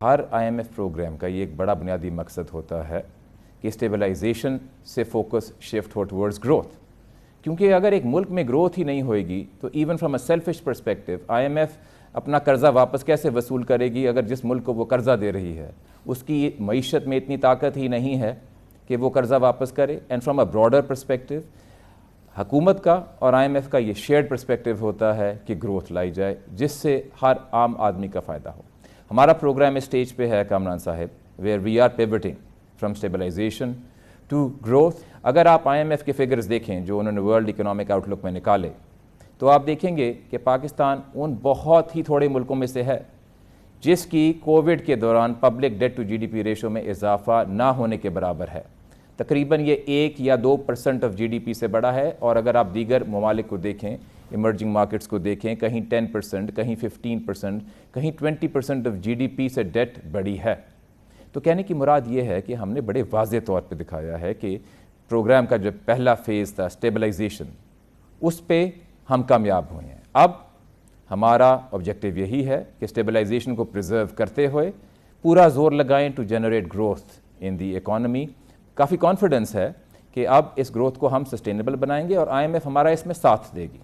Hare I M F program کا یہ ایک بڑا بنیادی مقصد ہوتا ہے کہ اسٹیبلائزیشن سے فوکس شفٹ ہو ٹورڈز گروتھ، کیونکہ اگر ایک ملک میں گروتھ ہی نہیں ہوئے گی تو even from a selfish perspective I M F اپنا قرضہ واپس کیسے وصول کرے گی اگر جس ملک کو وہ قرضہ دے رہی ہے اس کی معیشت میں اتنی طاقت ہی نہیں ہے کہ وہ قرضہ واپس کرے. And from a broader perspective حکومت کا اور آئی ایم ایف کا یہ شیئرڈ پرسپیکٹیو ہوتا ہے کہ گروتھ لائی جائے جس سے ہر عام آدمی کا فائدہ ہو. ہمارا پروگرام اس سٹیج پہ ہے کامران صاحب where we are pivoting from stabilization to growth. اگر آپ آئی ایم ایف کے فگرز دیکھیں جو انہوں نے ورلڈ اکنامک آؤٹ لک میں نکالے تو آپ دیکھیں گے کہ پاکستان ان بہت ہی تھوڑے ملکوں میں سے ہے جس کی کووڈ کے دوران public debt to G D P ratio میں اضافہ نہ ہونے کے برابر ہے. تقریباً یہ 1 یا 2% آف جی ڈی پی سے بڑا ہے، اور اگر آپ دیگر ممالک کو دیکھیں، ایمرجنگ مارکیٹس کو دیکھیں، کہیں 10%، کہیں 15%، کہیں 20% آف جی ڈی پی سے ڈیٹ بڑی ہے. تو کہنے کی مراد یہ ہے کہ ہم نے بڑے واضح طور پہ دکھایا ہے کہ پروگرام کا جو پہلا فیز تھا اسٹیبلائزیشن، اس پہ ہم کامیاب ہوئے ہیں. اب ہمارا آبجیکٹیو یہی ہے کہ اسٹیبلائزیشن کو پریزرو کرتے ہوئے پورا زور لگائیں to generate growth in the economy. کافی کانفیڈنس ہے کہ اب اس گروتھ کو ہم سسٹینیبل بنائیں گے اور آئی ایم ایف ہمارا اس میں ساتھ دے گی.